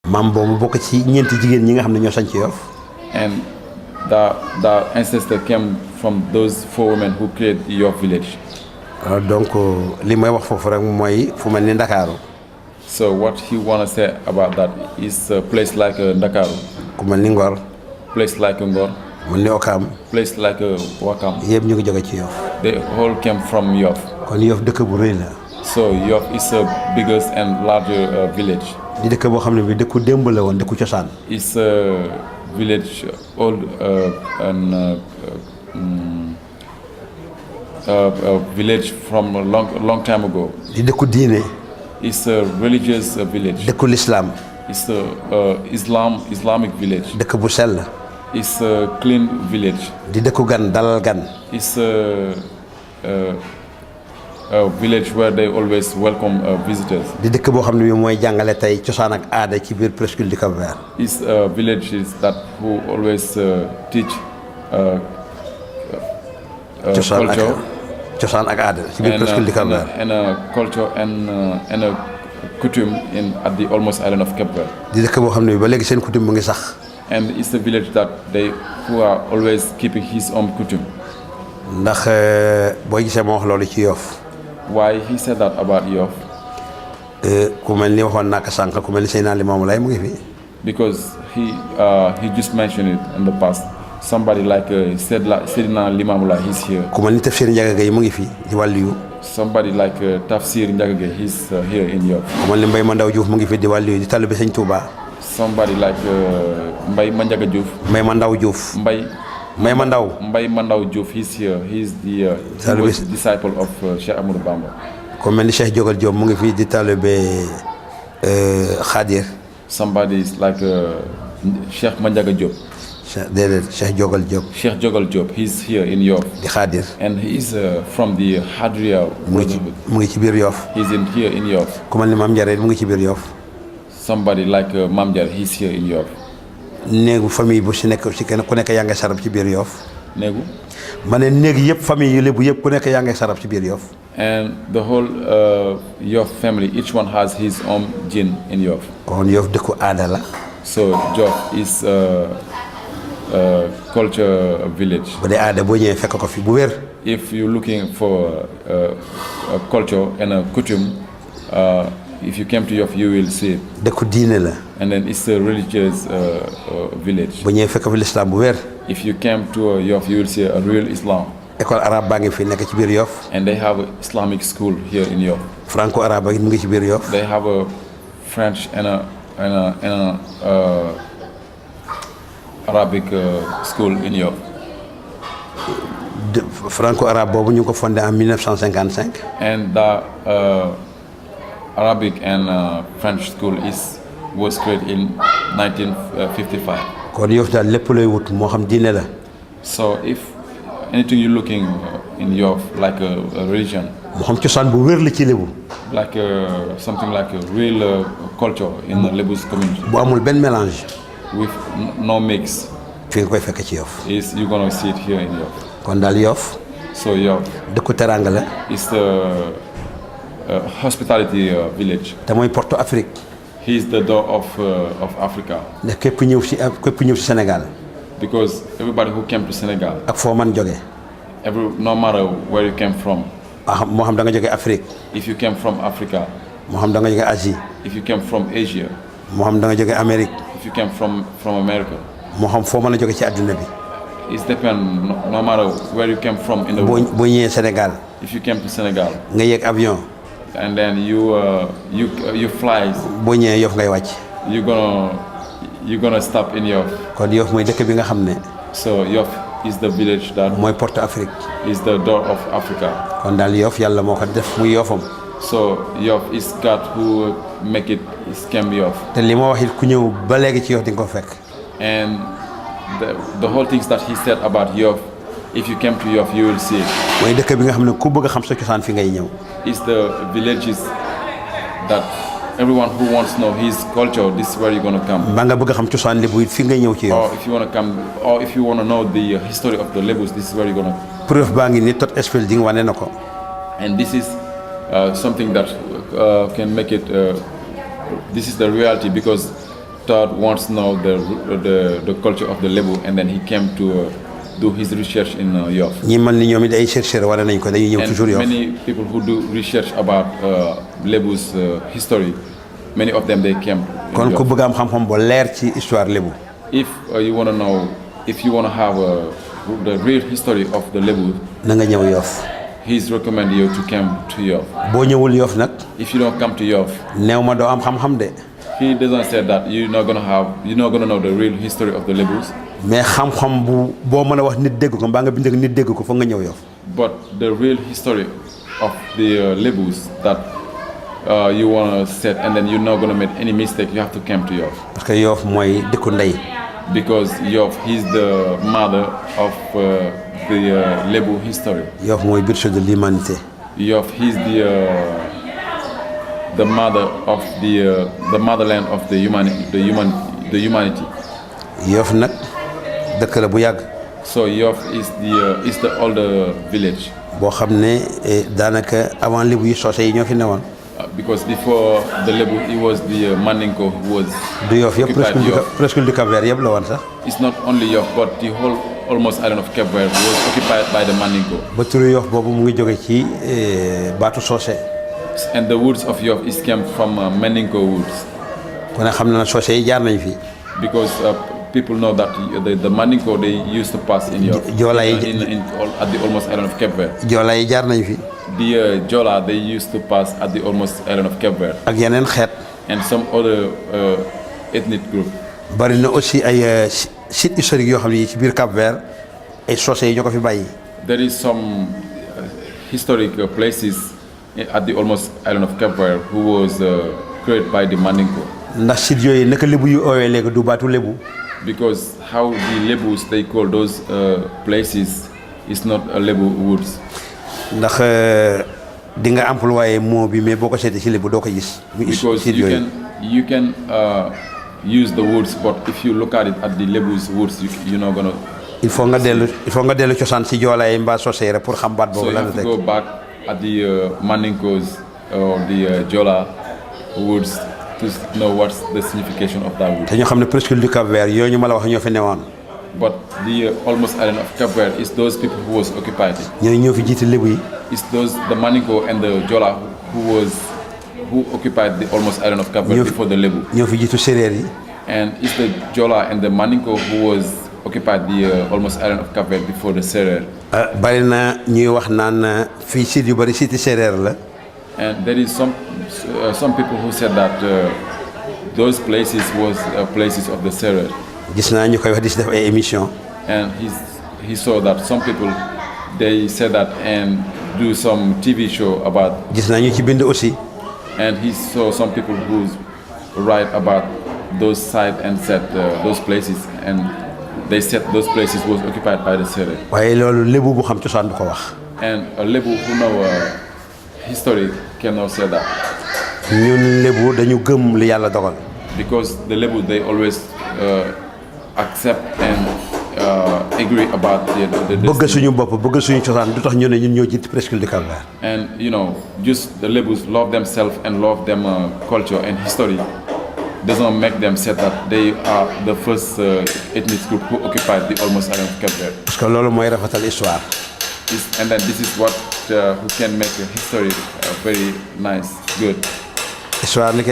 maam boobu bokk ci ñeenti jigéen ñi nga xam ne ñoo sañ ci Yoff. And the ancestor came from those 4 women who created Yoff village. Donc li may wax foofu rek mooy fu mel ni Ndakaaru. So what he wanna say about that is a place like Ndakaaru. ku mel ni Ngor. Place like Ngor. mel ni Okam. Place like Wakam. yëpp ñu ngi jóge ci Yoff. They all came from Yoff. kon Yoff dëkk bu rëy la. So Yoff is a biggest and larger village. di dëkk boo xam ne bi dëkku démb la woon dëkku cosaan. It's a village old and a village from a long time ago. di dëkku diine. It's a religious village. dëkku l'islam. It's a Islamic village. dëkk bu sell. It's a clean village. di dëkku gan dalal gan. It's a village where they always welcome visitors. di dëkk boo xam ne bi mooy jàngale tey cosaan ak aada ci biir presqu'île du Cap-Vert. It's villages that who always teach culture. cosaan ak aada ci biir presqu'île du Cap-Vert. And culture and a coutume at the almost island of Cape Verde. di dëkk boo xam ne bi ba léegi seen coutume mu ngi sax. And it's a village that who are always keeping his own coutume. ndax boo gisee ma wax loolu ci Yoff. Why he said that about Yoff? ku mel ni waxoon naa ko sànq ku mel ni Seydina Limaamu Laay mu ngi fi. Because he just mentioned it in the past. Somebody like Seydina Limaamu Laay, he's here. ku mel ni Tafsir Ndiaga Gueye mu ngi fi di wàllu yu. Somebody like Tafsir Ndiaga Gueye, he's here in Yoff. ku mel ni Mbaye Mandaw Diouf mu ngi fi di wàllu yu di taalibe Sëñ Tuuba. Somebody like Mbaye Mandaga Diouf. Mbaye Mandaw Diouf. Mbaye Mandaw Diouf, he's here. He's the disciple of Cheikh Amadou Bamba. ku mel ni Cheikh Jogal Diop mu ngi fi di taalibe Khadir. Somebody is like Cheikh Mandaga Diop. Cheikh Jogal Diop. Cheikh Jogal Diop, he's here in Yoff. di Khadir. And he's from the Hadria brotherhood. mu ngi ci biir Yoff. He's here in Yoff. ku mel ni Mame Ndiare mu ngi ci biir Yoff. Somebody like Mame Ndiare, he's here in Yoff. néegu famille bu si nekk ci kenn ku nekk yaa ngi sarab ci biir Yoff. néegu. ma ne néeg yëpp famille yu lébu yëpp ku nekk yaa ngi sarab ci biir Yoff. And the whole Yoff family, each one has his own jinn in Yoff. kon Yoff dëkku aada la. So Yoff is culture village. bu dee aada boo ñëwee fekk ko fi bu wér. If you're looking for a culture and a coutume, if you came to Yoff, you will see it. dëkku diine la. And then it's a religious village. bu ñëwee fekk fi l'islam bu wér. If you came to Yoff, you will see a real Islam. école arabe baa ngi fi nekk ci biir Yoff. And they have an Islamic school here in Yoff. franco arabe mu ngi ci biir Yoff. They have a French and a Arabic school in Yoff. franco arabe boobu ñu ngi ko fondé en 1955. And the Arabic and French school was created in 1955. kon Yoff daal lépp looy wut moo xam diine la. So if anything you're looking in Yoff, like a religion, moo xam cosaan bu wér la ci lébu. like something like a real culture in the Lebu's community, bu amul benn mélange. with no mix, fi nga koy fekk ci Yoff. you're gonna see it here in Yoff. kon daal Yoff. So Yoff dëkku teranga la. is the hospitality village. te mooy porte Afrique. He is the door of Africa. ndax képp ñëw si Sénégal. Because everybody who came to Senegal, ak foo man jóge. no matter where you came from, moo xam da nga jóge Afrique. if you came from Africa, moo xam da nga jóge Asie. if you came from Asia, moo xam da nga jóge Amérique. if you came from America, moo xam foo mën a jóge ci àdduna bi. it depends. No matter where you came from in the world. boo ñëwee Sénégal. If you came to Senegal, nga yéeg avion. and then you fly, boo ñëwee Yoff ngay wàcc. you're gonna stop in Yoff. kon Yoff mooy dëkk bi nga xam ne. So Yoff is the village that mooy porte Afrique. is the door of Africa. kon daal Yoff yàlla moo ko def muy Yoffam. So Yoff is God who make it can be Yoff. te li ma wax it ku ñëw ba léegi ci Yoff di nga ko fekk. And the whole things that he said about Yoff, if you came to Yoff, you will see it. mooy dëkk bi nga xam ne ku bëgg a xam sa cosaan fi ngay ñëw. It's the villages that everyone who wants to know his culture, this is where you're gonna come. ba nga bëgg a xam cosaan lébu it fi ngay ñëw ci Yoff. Or if you wanna come, or if you wanna know the history of the Lebus, this is where you're gonna. preuve baa ngi ni tot spelling wane na ko. And this is something that can make it. This is the reality because Todd wants to know the culture of the Lebu, and then he came to do his research in Yoff. ñi man ni ñoom it ay chercheurs wala nañ ko dañuy ñëw toujours Yoff. Many people who do research about Lebu's history, many of them they came. kon ku bëgg am xam-xam bo leer ci histoire Lebu. If you want to know, if you want to have the real history of the Lebu, na nga ñëw Yoff. he's recommend you to come to Yoff. boo ñëwul Yoff nag. If you don't come to Yoff, néew ma doo am xam-xam de. he doesn't say that you're not gonna know the real history of the Lebus. mais xam-xam bu boo mën a wax nit dégg ko mbaa nga bind ak nit dégg ko foog nga ñëw Yoff. But the real history of the Lebus that you want to set, and then you're not gonna make any mistake, you have to come to Yoff. parce que Yoff mooy dëkku ndey. Because Yoff, he's the mother of the Lebu history. Yoff mooy berceau de l'humanité. Yoff, he's the mother of the motherland of the humanity. Yoff nag dëkk la bu yàgg. So Yoff is the older village. boo xam ne daanaka avant Lebu yi soose yi ñoo fi newoon. Because before the Lebu, it was the Mandingo who was du Yoff yëpp presque du Cap-Vert yëpp la woon sax. It's not only Yoff, but the whole almost island of Cape Verde was occupied by the Mandingo. ba turu Yoff boobu mu ngi jóge ci baatu soose. And the woods of Yoff is came from Mandingo woods. kon xam na soose yi jaar nañ fi. Because people know that the Mandingo they used to pass in Yoff. Joola yi at the almost island of Cape Verde. Joola yi jaar nañ fi. The Jola they used to pass at the almost island of Cape Verde. ak yeneen xeet. And some other ethnic group. bari na aussi ay sites historiques yoo xam ne ci biir Cap-Vert ay soose yi ñoo ko fi bàyyi. There is some historic places at the almost island of Cape Verde who was created by the Mandingo. ndax sites yooyu naka Lebu yu oowee léegi du baatu Lebu. Because how the Lebus they call those places is not a Lebu woods. ndax di nga employé mot bi mais boo ko seetee ci Lebu doo ko gis. Because you can use the woods, but if you look at it at the Lebu's woods, you're not gonna. il faut nga dellu cosaan ci Joola yi mbaa soose yi rek pour xam baat boobu lan la. So you have to go back at the Mandingos or the Jola woods to know what's the signification of that wood. te ñoo xam ne presque du Cap-Vert yooyu ñu ma la wax ñoo fi newoon. But the almost island of Cape Verde is those people who was occupied it. ñooñu ñoo fi jiite Lebu yi. It's the Mandingo and the Jola who occupied the almost island of Cape Verde before the Lebu. ñoo fi jiitu séeréer yi. And it's the Jola and the Mandingo who was occupied the almost island of Cape Verde before the Serer. bari na ñuy wax naan fii site yu bari site séeréer la. And there is some people who said that those places was places of the Serer. gis naa ñu koy wax di si def ay émission. And he saw that some people they said that and do some TV show about. gis naa ñu ci bind aussi. And he saw some people who write about those sites and said those places, and they said those places was occupied by the Serer. waaye loolu Lebu bu xam cosaan du ko wax. And a Lebu who know history cannot say that. ñun Lebu dañu gëm li yàlla dogal. Because the Lebu they always accept and agree about the bëgg suñu bopp bëgg suñu cosaan du tax ñu ne ñun ñoo jiite presque du Cap-Vert. And just the Lebus love themselves and love them culture and history doesn't make them say that they are the first ethnic group who occupied the almost island of Cape Verde. parce que loolu mooy rafetal histoire. And then this is what who can make a history very nice, good. histoire li